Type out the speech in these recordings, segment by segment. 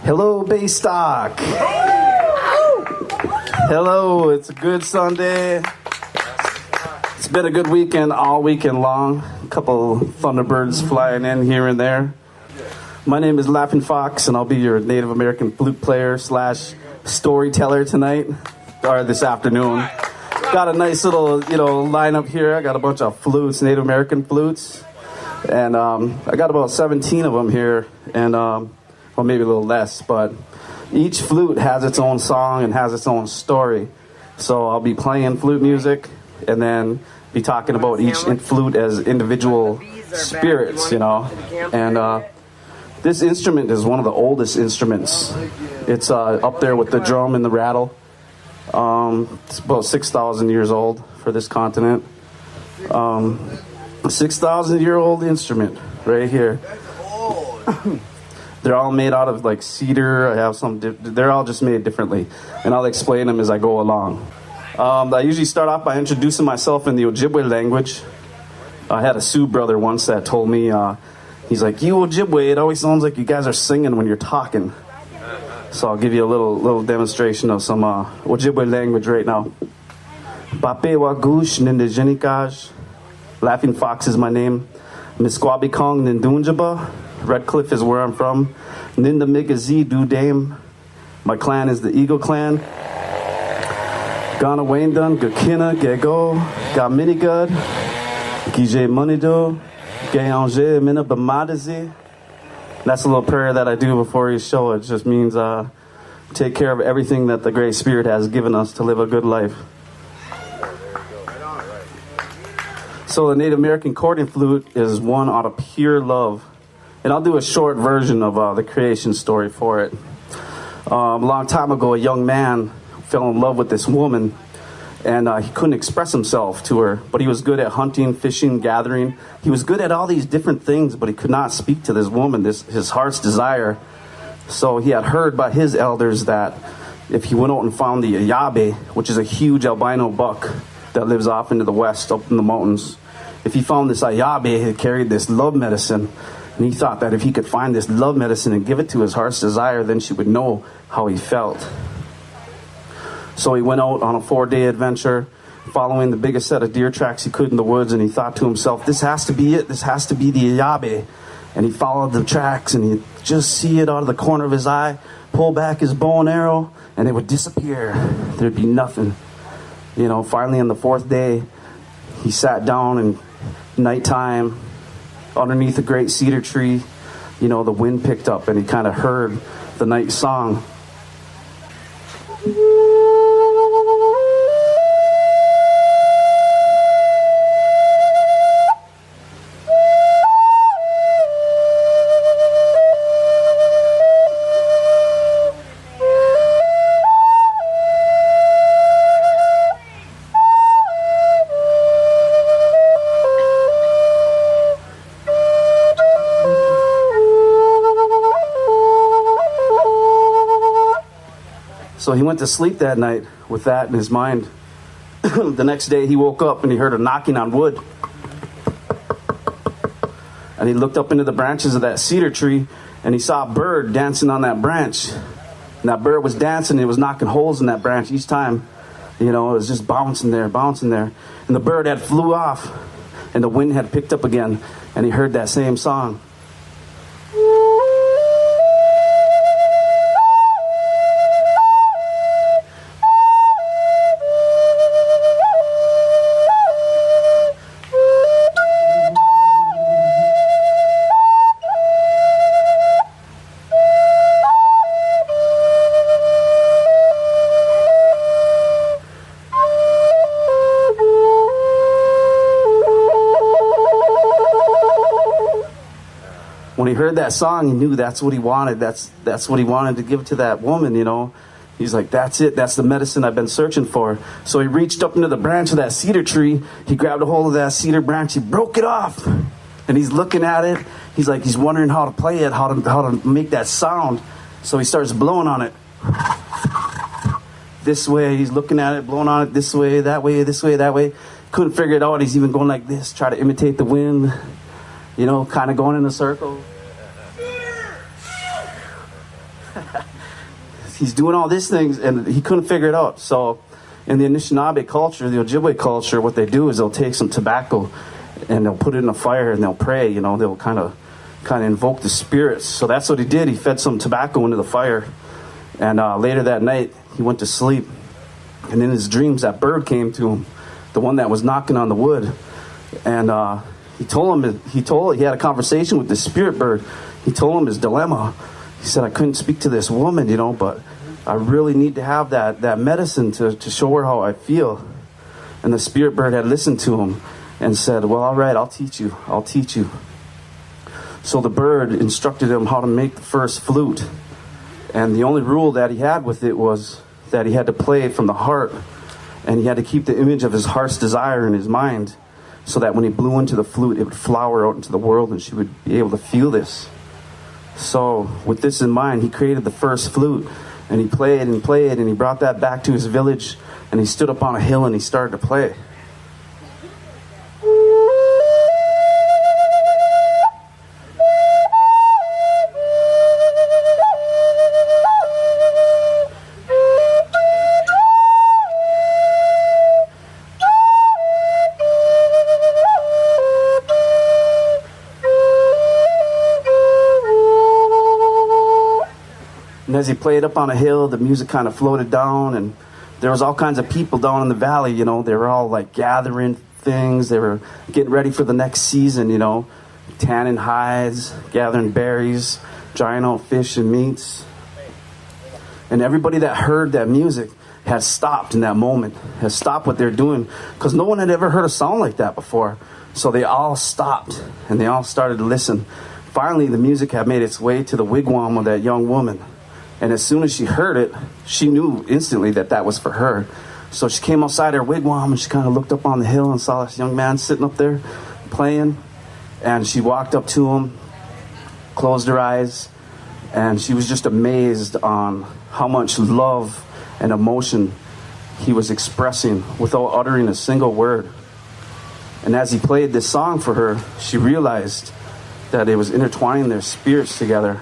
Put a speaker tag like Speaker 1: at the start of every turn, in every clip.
Speaker 1: Hello, Baystock. Hello, it's a good Sunday. It's been a good weekend all weekend long. A couple Thunderbirds flying in here and there. My name is Laughing Fox, and I'll be your Native American flute player / storyteller tonight, or this afternoon. Got a nice little, lineup here. I got a bunch of flutes, Native American flutes. And I got about 17 of them here, and well, maybe a little less, but each flute has its own song and has its own story. So I'll be playing flute music and then be talking about each flute as individual spirits, And this instrument is one of the oldest instruments. It's up there with the drum and the rattle. It's about 6,000 years old for this continent. 6,000-year-old instrument right here. They're all made out of like cedar. I have some. They're all just made differently, and I'll explain them as I go along. I usually start off by introducing myself in the Ojibwe language. I had a Sioux brother once that told me, he's like, "You Ojibwe, it always sounds like you guys are singing when you're talking." So I'll give you a little demonstration of some Ojibwe language right now. Bape Wagush Nindigenikaj. Laughing Fox is my name. Misquabi Kong Nindunjaba. Red Cliff is where I'm from. Ninda Migazi Dame. My clan is the Eagle Clan. Gana Waindun, Gakina, Gego, Gaminigud, Gije Munido, Gayange, Mina Bamadazi. That's a little prayer that I do before each show. It just means take care of everything that the Great Spirit has given us to live a good life. So the Native American accordion flute is one out of pure love. And I'll do a short version of the creation story for it. A long time ago, a young man fell in love with this woman, and he couldn't express himself to her, but he was good at hunting, fishing, gathering. He was good at all these different things, but he could not speak to this woman, his heart's desire. So he had heard by his elders that if he went out and found the Ayabe, which is a huge albino buck that lives off into the west, up in the mountains, if he found this Ayabe, it carried this love medicine. And he thought that if he could find this love medicine and give it to his heart's desire, then she would know how he felt. So he went out on a 4-day adventure, following the biggest set of deer tracks he could in the woods, and he thought to himself, this has to be it. This has to be the Ayabe. And he followed the tracks, and he'd just see it out of the corner of his eye, pull back his bow and arrow, and it would disappear. There'd be nothing. Finally on the 4th day, he sat down and nighttime, underneath a great cedar tree, the wind picked up and he kind of heard the night song. So he went to sleep that night with that in his mind. The next day he woke up and he heard a knocking on wood. And he looked up into the branches of that cedar tree and he saw a bird dancing on that branch. And that bird was dancing and it was knocking holes in that branch each time. It was just bouncing there. And the bird had flew off and the wind had picked up again and he heard that same song. When he heard that song, he knew that's what he wanted. That's what he wanted to give to that woman, He's like, that's it. That's the medicine I've been searching for. So he reached up into the branch of that cedar tree. He grabbed a hold of that cedar branch. He broke it off. And he's looking at it. He's like, he's wondering how to play it, how to make that sound. So he starts blowing on it. This way, he's looking at it, blowing on it this way, that way, that way. Couldn't figure it out. He's even going like this, try to imitate the wind. Kind of going in a circle. he's doing all these things, and he couldn't figure it out. So in the Anishinaabe culture, the Ojibwe culture, what they do is they'll take some tobacco and they'll put it in a fire and they'll pray. They'll kind of invoke the spirits. So that's what he did. He fed some tobacco into the fire, and later that night he went to sleep. And in his dreams, that bird came to him, the one that was knocking on the wood, and he had a conversation with the spirit bird. He told him his dilemma. He said, I couldn't speak to this woman, but I really need to have that medicine to show her how I feel. And the spirit bird had listened to him and said, well, all right, I'll teach you. So the bird instructed him how to make the first flute. And the only rule that he had with it was that he had to play it from the heart. And he had to keep the image of his heart's desire in his mind, so that when he blew into the flute, it would flower out into the world and she would be able to feel this. So with this in mind, he created the first flute, and he played, and he brought that back to his village, and he stood up on a hill and he started to play. And as he played up on a hill, the music kind of floated down, and there was all kinds of people down in the valley. They were all like gathering things. They were getting ready for the next season, tanning hides, gathering berries, drying out fish and meats. And everybody that heard that music had stopped in that moment, had stopped what they're doing, because no one had ever heard a sound like that before. So they all stopped, and they all started to listen. Finally, the music had made its way to the wigwam of that young woman. And as soon as she heard it, she knew instantly that was for her. So she came outside her wigwam, and she kind of looked up on the hill and saw this young man sitting up there playing. And she walked up to him, closed her eyes, and she was just amazed on how much love and emotion he was expressing without uttering a single word. And as he played this song for her, she realized that it was intertwining their spirits together.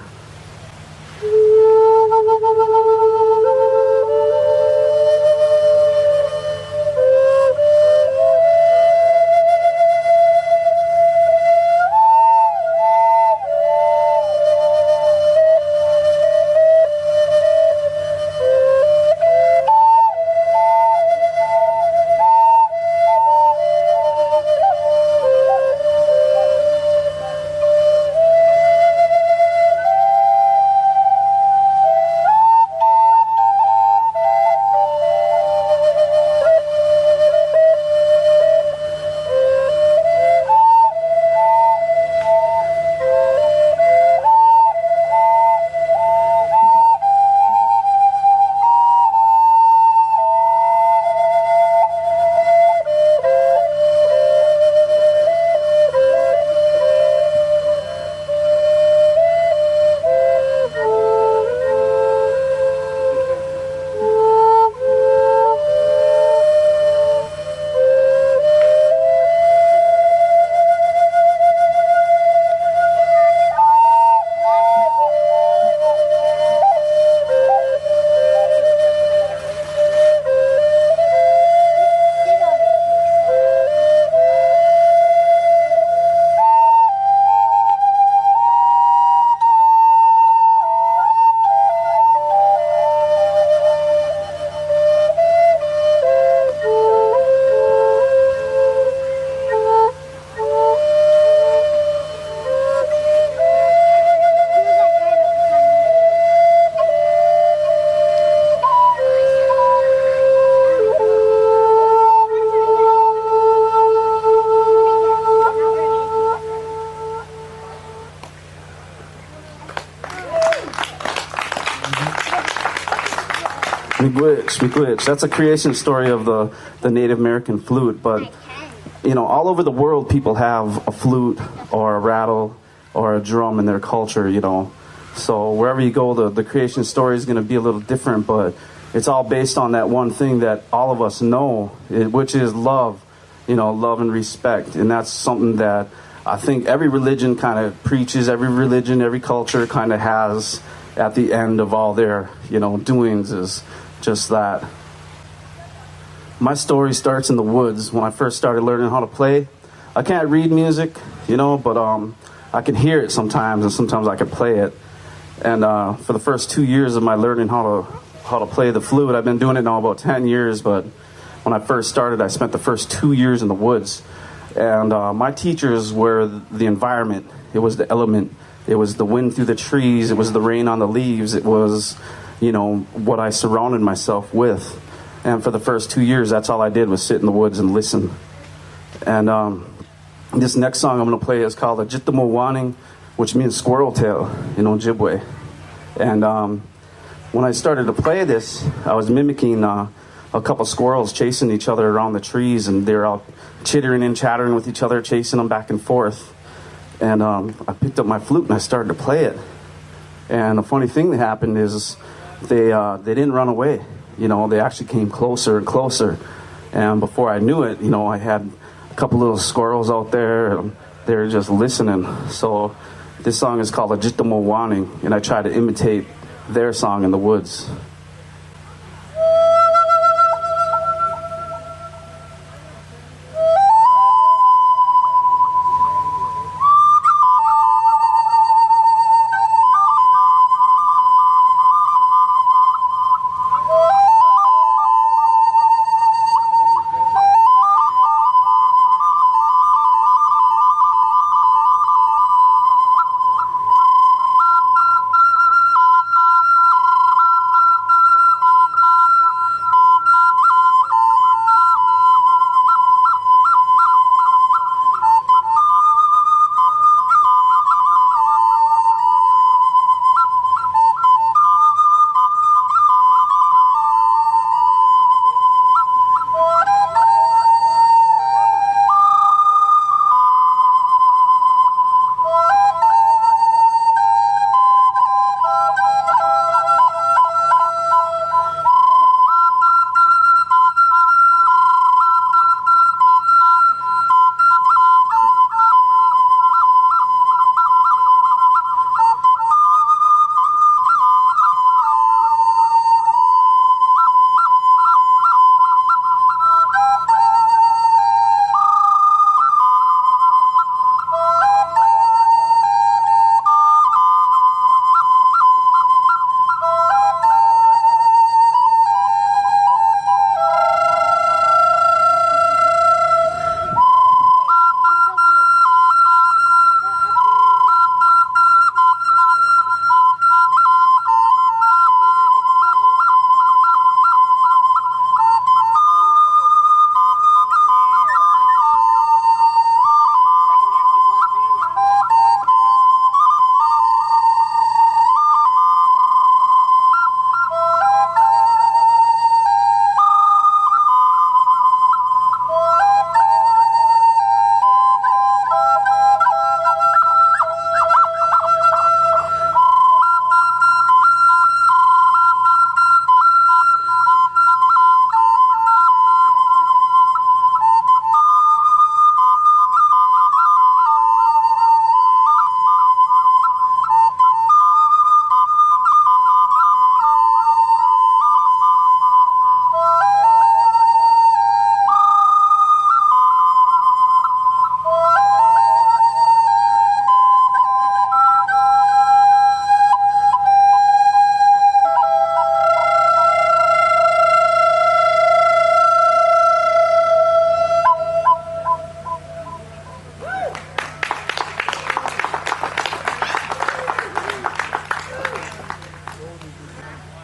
Speaker 1: Miigwech. That's a creation story of the Native American flute. But, all over the world, people have a flute or a rattle or a drum in their culture, So wherever you go, the creation story is going to be a little different, but it's all based on that one thing that all of us know, which is love, love and respect. And that's something that I think every religion kind of preaches, every religion, every culture kind of has at the end of all their, doings is just that. My story starts in the woods when I first started learning how to play. I can't read music, but I can hear it sometimes, and sometimes I can play it. And for the first 2 years of my learning how to play the flute, I've been doing it now about 10 years, but when I first started, I spent the first 2 years in the woods. And my teachers were the environment. It was the element. It was the wind through the trees. It was the rain on the leaves. It was, what I surrounded myself with. And for the first 2 years, that's all I did was sit in the woods and listen. And this next song I'm going to play is called Ajitamo Waning, which means squirrel tail in Ojibwe. And when I started to play this, I was mimicking a couple squirrels chasing each other around the trees, and they were out chittering and chattering with each other, chasing them back and forth. And I picked up my flute and I started to play it. And the funny thing that happened is they didn't run away. They actually came closer and closer. And before I knew it, I had a couple little squirrels out there, and they were just listening. So this song is called Ajitamo Waning, and I try to imitate their song in the woods.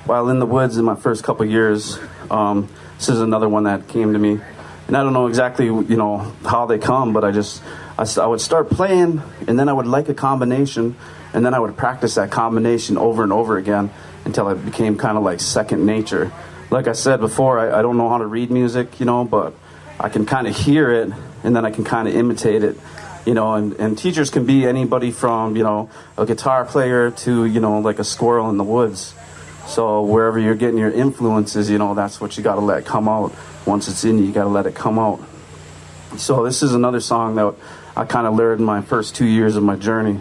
Speaker 1: While in the woods in my first couple years, this is another one that came to me. And I don't know exactly, how they come, but I would start playing, and then I would like a combination, and then I would practice that combination over and over again until it became kind of like second nature. Like I said before, I don't know how to read music, but I can kind of hear it, and then I can kind of imitate it. And teachers can be anybody from, a guitar player to, like a squirrel in the woods. So wherever you're getting your influences, that's what you got to let come out. Once it's in you, you got to let it come out. So this is another song that I kind of learned in my first 2 years of my journey.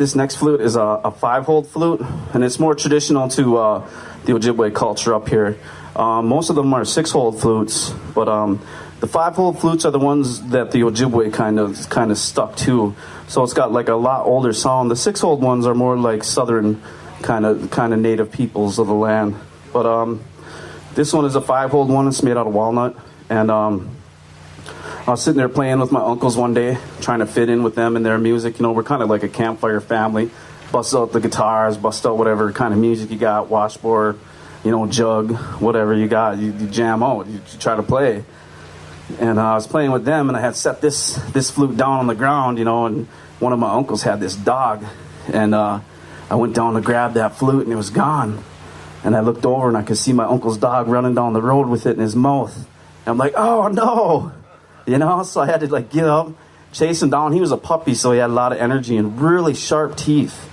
Speaker 1: This next flute is a 5-hole flute, and it's more traditional to the Ojibwe culture up here. Most of them are 6-hole flutes, but the 5-hole flutes are the ones that the Ojibwe kind of stuck to. So it's got like a lot older sound. The 6-hole ones are more like southern kind of native peoples of the land. But this one is a 5-hole one. It's made out of walnut, and I was sitting there playing with my uncles one day, trying to fit in with them and their music. You know, we're kind of like a campfire family. Bust out the guitars, bust out whatever kind of music you got, washboard, you know, jug, whatever you got. You jam out, you try to play. And I was playing with them, and I had set this flute down on the ground, you know, and one of my uncles had this dog. And I went down to grab that flute, and it was gone. And I looked over, and I could see my uncle's dog running down the road with it in his mouth. And I'm like, oh, no. You know, so I had to like get up, chase him down. He was a puppy, so he had a lot of energy and really sharp teeth.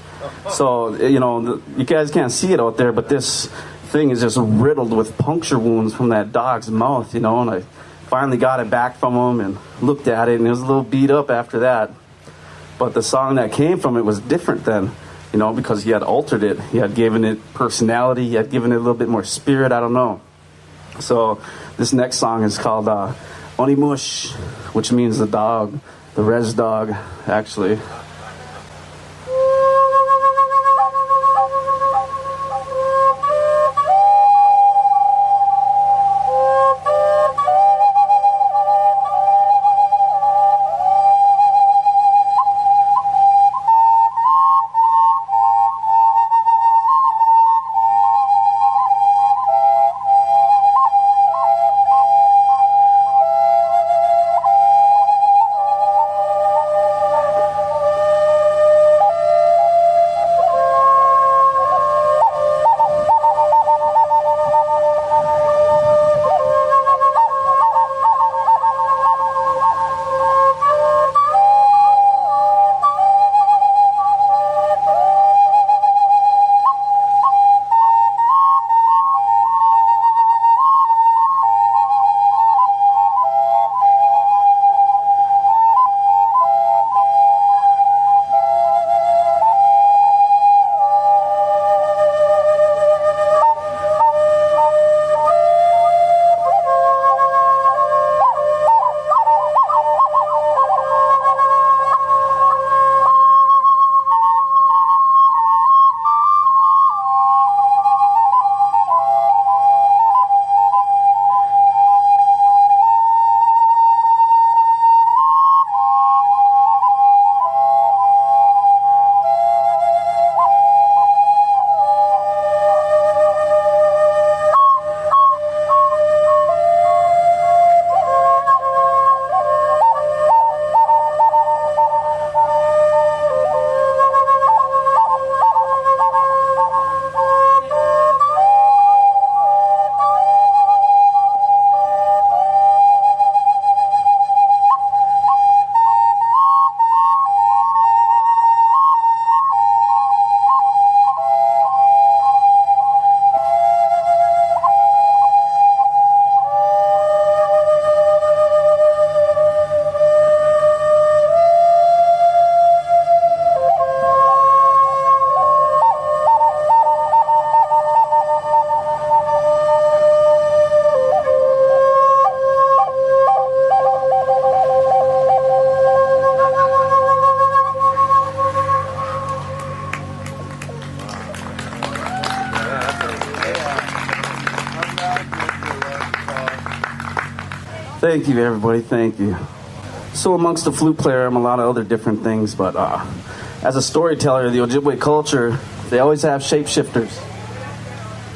Speaker 1: So, you know, you guys can't see it out there, but this thing is just riddled with puncture wounds from that dog's mouth, you know. And I finally got it back from him and looked at it, and it was a little beat up after that. But the song that came from it was different then, you know, because he had altered it. He had given it personality. He had given it a little bit more spirit. I don't know. So this next song is called Onimush, which means the dog, the res dog, actually. Thank you, everybody. Thank you. So amongst the flute player, I'm a lot of other different things, but as a storyteller, the Ojibwe culture, they always have shapeshifters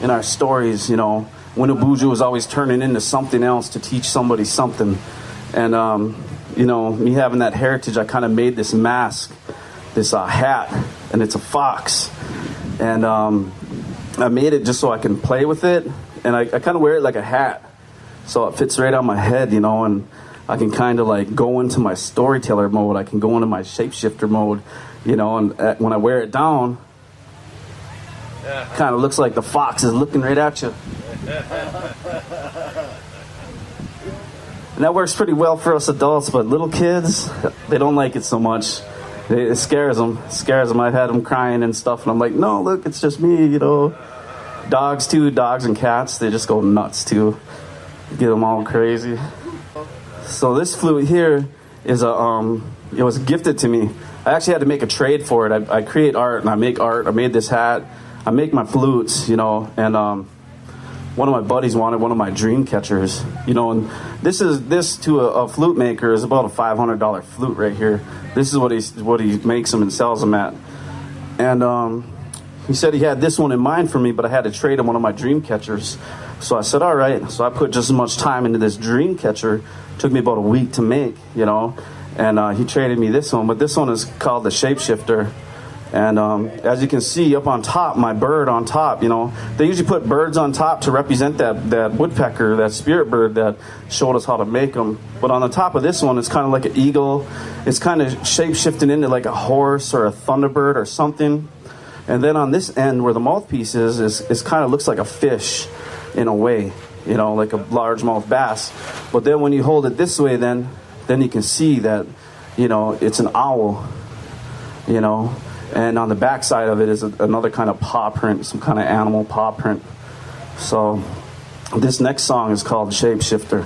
Speaker 1: in our stories. You know, Winnebuju was always turning into something else to teach somebody something. And, you know, me having that heritage, I kind of made this mask, this hat, and it's a fox. And I made it just so I can play with it, and I kind of wear it like a hat. So it fits right on my head, you know, and I can kind of like go into my storyteller mode. I can go into my shapeshifter mode, you know, and when I wear it down, kind of looks like the fox is looking right at you. And that works pretty well for us adults, but little kids, they don't like it so much. It scares them. I've had them crying and stuff, and I'm like, no, look, it's just me, you know. Dogs too, dogs and cats, they just go nuts too. Get them all crazy. So this flute here is it was gifted to me. I actually had to make a trade for it. I create art and I make art. I made this hat. I make my flutes, you know, and one of my buddies wanted one of my dream catchers, you know, and this to a flute maker is about a $500 flute right here. This is what he makes them and sells them at. And he said he had this one in mind for me, but I had to trade him one of my dream catchers. So I said, all right. So I put just as much time into this dream catcher. It took me about a week to make, you know, and he traded me this one. But this one is called the Shapeshifter. And as you can see up on top, my bird on top, you know, they usually put birds on top to represent that woodpecker, that spirit bird that showed us how to make them. But on the top of this one, it's kind of like an eagle. It's kind of shape-shifting into like a horse or a thunderbird or something. And then on this end where the mouthpiece is kind of looks like a fish in a way, you know, like a largemouth bass. But then when you hold it this way, then you can see that, you know, it's an owl, you know. And on the back side of it is another kind of paw print, some kind of animal paw print. So this next song is called Shapeshifter.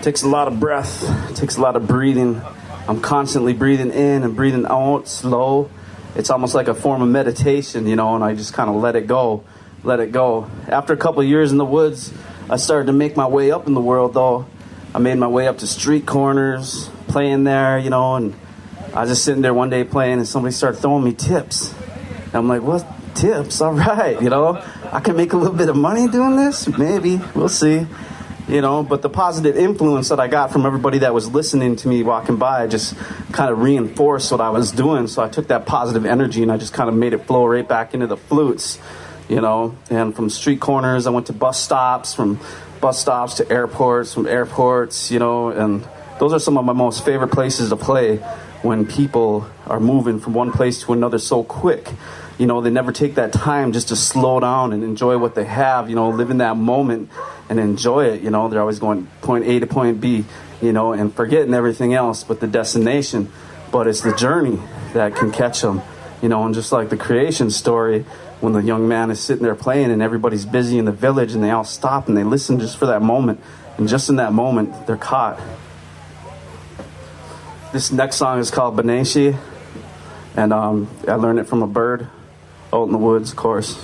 Speaker 1: Takes a lot of breath, takes a lot of breathing. I'm constantly breathing in and breathing out slow. It's almost like a form of meditation, you know, and I just kind of let it go. After a couple of years in the woods, I started to make my way up in the world, though. I made my way up to street corners, playing there, you know, and I was just sitting there one day playing, and somebody started throwing me tips. And I'm like, what tips? All right, you know, I can make a little bit of money doing this? Maybe. We'll see. You know, but the positive influence that I got from everybody that was listening to me walking by just kind of reinforced what I was doing. So I took that positive energy and I just kind of made it flow right back into the flutes, you know. And from street corners, I went to bus stops, from bus stops to airports, from airports, you know. And those are some of my most favorite places to play, when people are moving from one place to another so quick. You know, they never take that time just to slow down and enjoy what they have, you know, live in that moment and enjoy it. You know, they're always going point A to point B, you know, and forgetting everything else but the destination. But it's the journey that can catch them, you know. And just like the creation story, when the young man is sitting there playing and everybody's busy in the village and they all stop and they listen just for that moment. And just in that moment, they're caught. This next song is called Beneshi, and I learned it from a bird out in the woods, of course.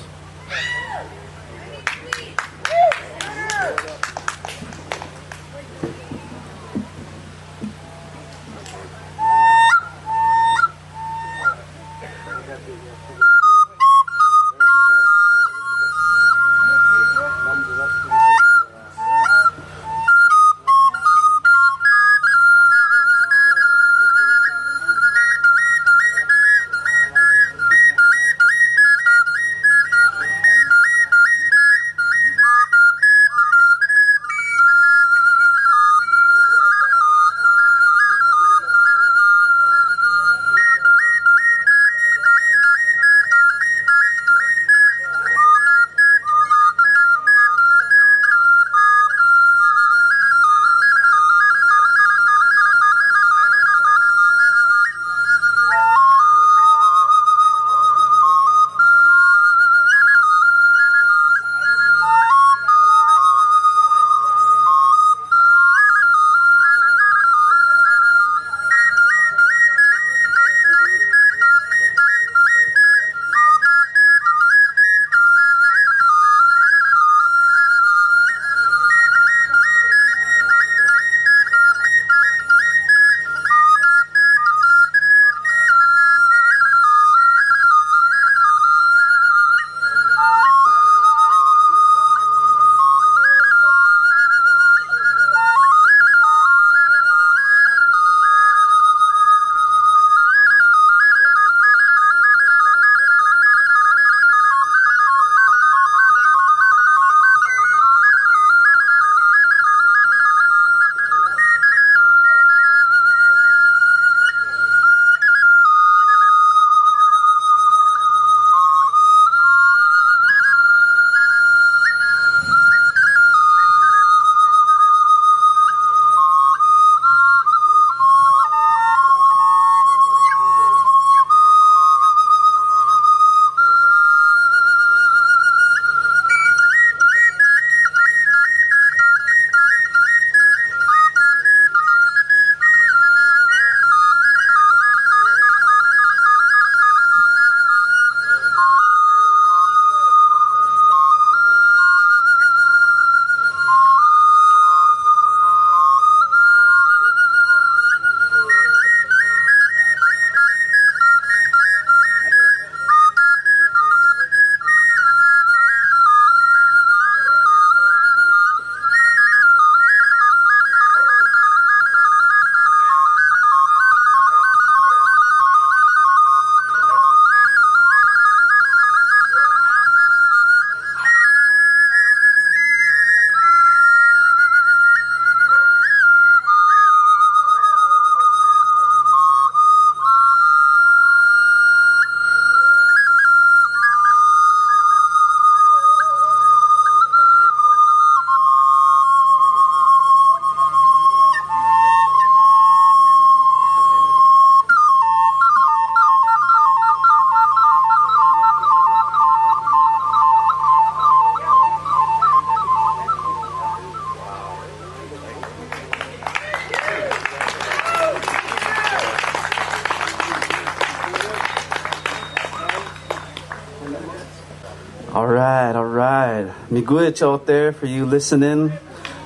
Speaker 1: All right, all right. Miguel out there for you listening.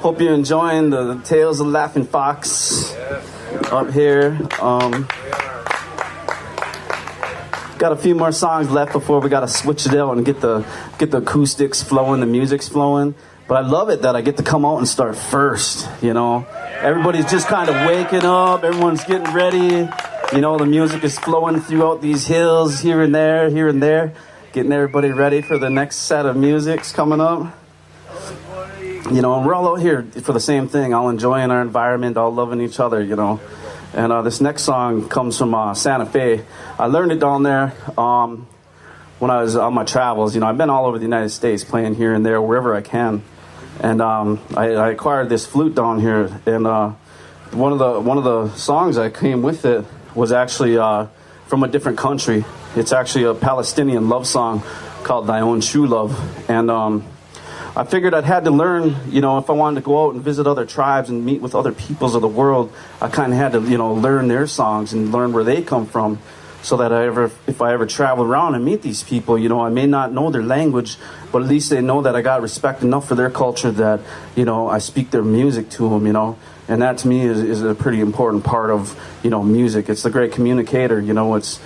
Speaker 1: Hope you're enjoying the Tales of Laughing Fox up here. Got a few more songs left before we got to switch it out and get the acoustics flowing, the music's flowing. But I love it that I get to come out and start first, you know. Everybody's just kind of waking up. Everyone's getting ready. You know, the music is flowing throughout these hills here and there, getting everybody ready for the next set of music's coming up. You know, and we're all out here for the same thing, all enjoying our environment, all loving each other, you know. And this next song comes from Santa Fe. I learned it down there when I was on my travels. You know, I've been all over the United States, playing here and there, wherever I can. And I acquired this flute down here, and one of the songs that came with it was actually from a different country. It's actually a Palestinian love song called "Thy Own True Love," and I figured I'd had to learn, you know, if I wanted to go out and visit other tribes and meet with other peoples of the world, I kind of had to, you know, learn their songs and learn where they come from, so that if I ever travel around and meet these people, you know, I may not know their language, but at least they know that I got respect enough for their culture that, you know, I speak their music to them, you know. And that to me is a pretty important part of, you know, music. It's the great communicator, you know. It's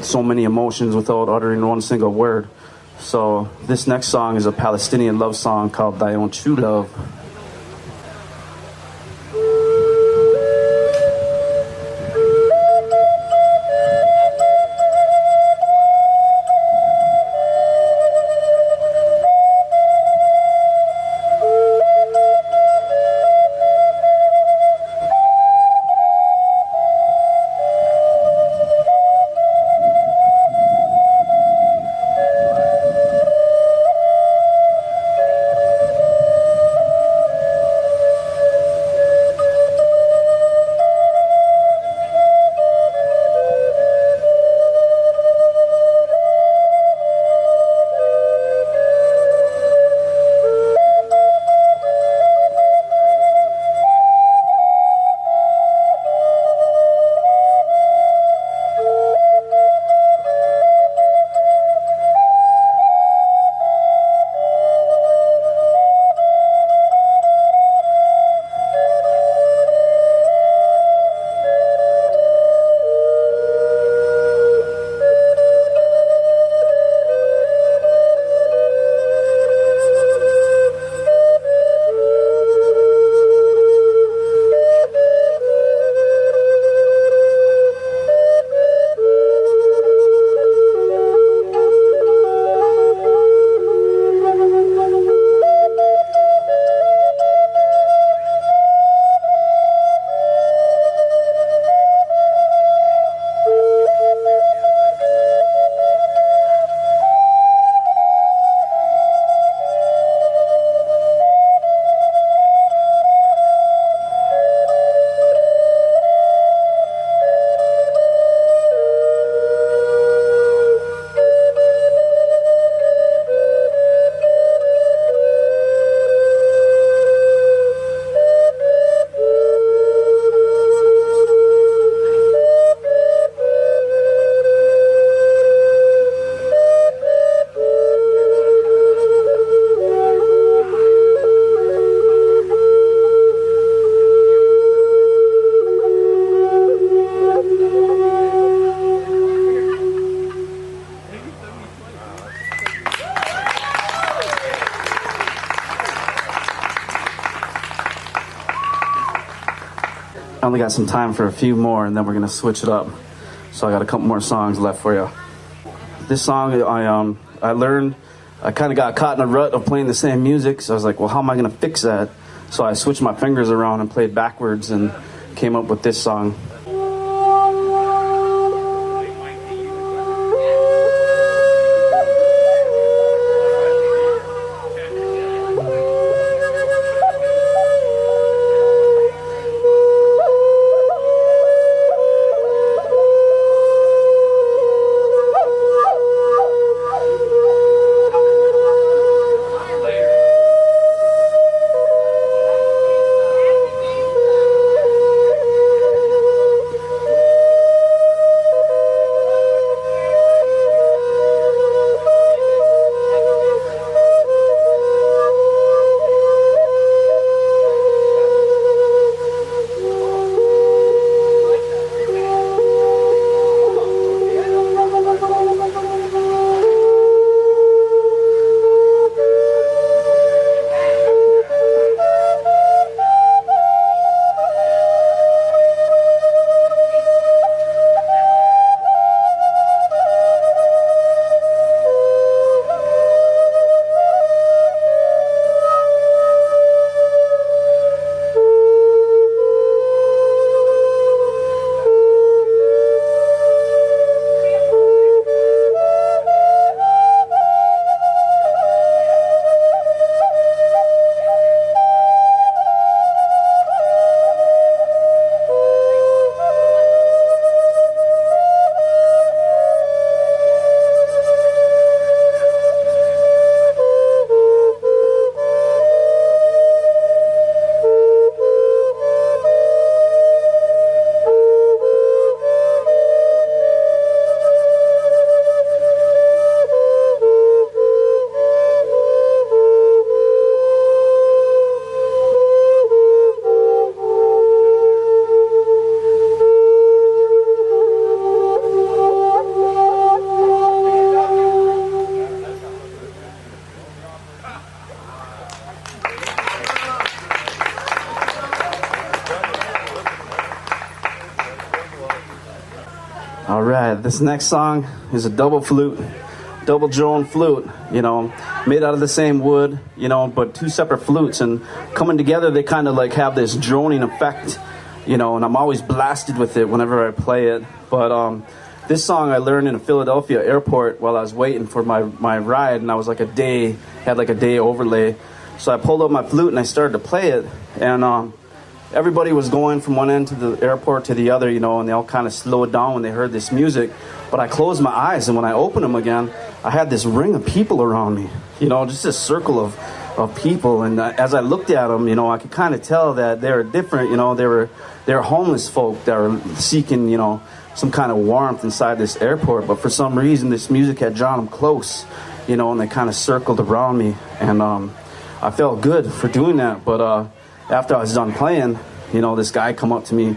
Speaker 1: so many emotions without uttering one single word. So this next song is a Palestinian love song called "Thy Own True Love." I only got some time for a few more, and then we're gonna switch it up. So I got a couple more songs left for you. This song, I learned, I kind of got caught in a rut of playing the same music, so I was like, well, how am I gonna fix that? So I switched my fingers around and played backwards and came up with this song. All right, this next song is a double flute, double drone flute, you know, made out of the same wood, you know, but two separate flutes, and coming together they kind of like have this droning effect, you know, and I'm always blasted with it whenever I play it. But this song I learned in a Philadelphia airport while I was waiting for my ride, and I was like had like a day overlay. So I pulled up my flute and I started to play it, and everybody was going from one end to the airport to the other, you know, and they all kind of slowed down when they heard this music. But I closed my eyes, and when I opened them again, I had this ring of people around me, you know, just this circle of people. And as I looked at them, you know, I could kind of tell that they were different, you know, they were homeless folk that were seeking, you know, some kind of warmth inside this airport. But for some reason, this music had drawn them close, you know, and they kind of circled around me. And I felt good for doing that. But after I was done playing, you know, this guy come up to me.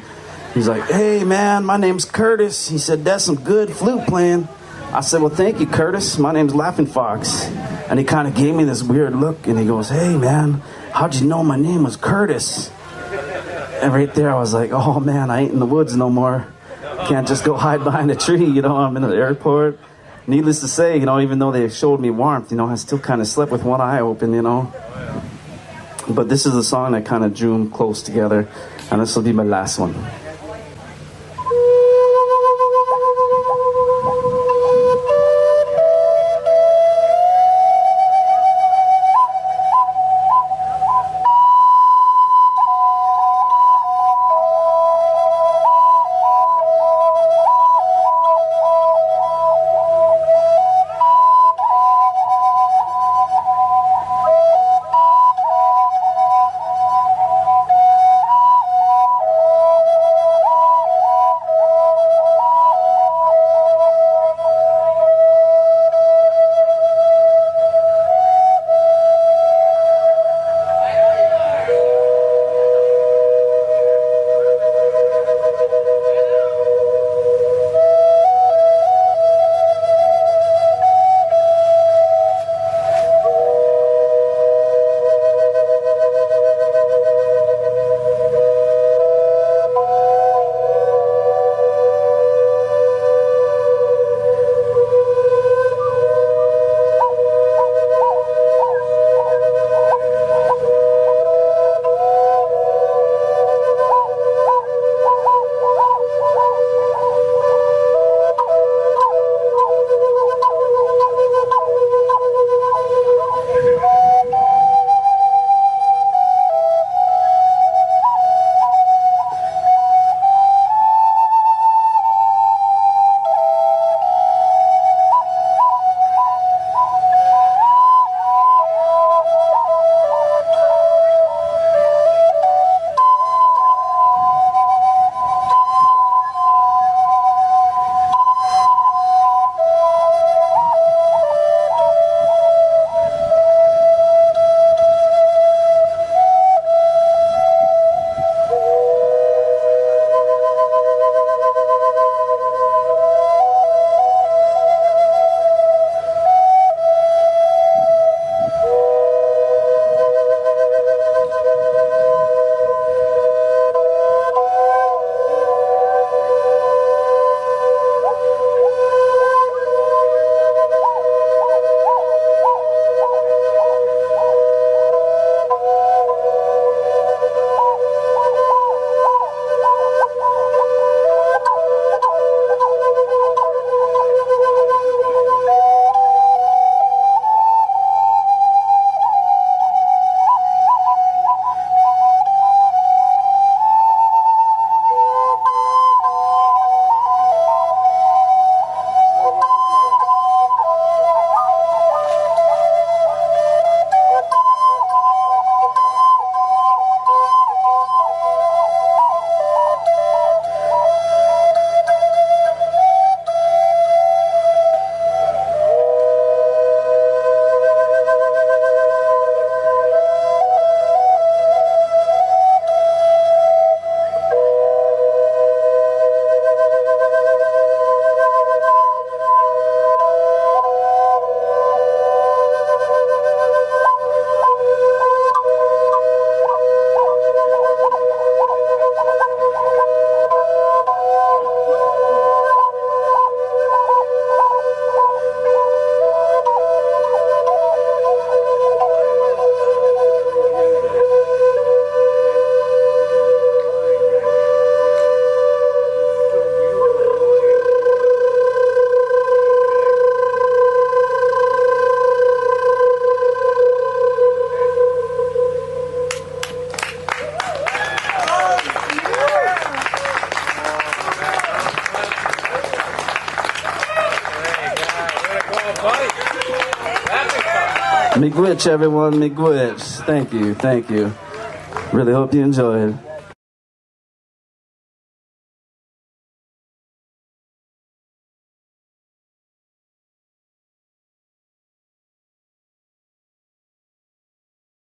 Speaker 1: He's like, "Hey, man, my name's Curtis." He said, "That's some good flute playing." I said, "Well, thank you, Curtis. My name's Laughing Fox." And he kind of gave me this weird look, and he goes, "Hey, man, how'd you know my name was Curtis?" And right there, I was like, "Oh, man, I ain't in the woods no more. Can't just go hide behind a tree, you know, I'm in the airport." Needless to say, you know, even though they showed me warmth, you know, I still kind of slept with one eye open, you know. But this is a song that kind of drew them close together, and this will be my last one. Miigwech, everyone, miigwech. Thank you, thank you. Really hope you enjoyed.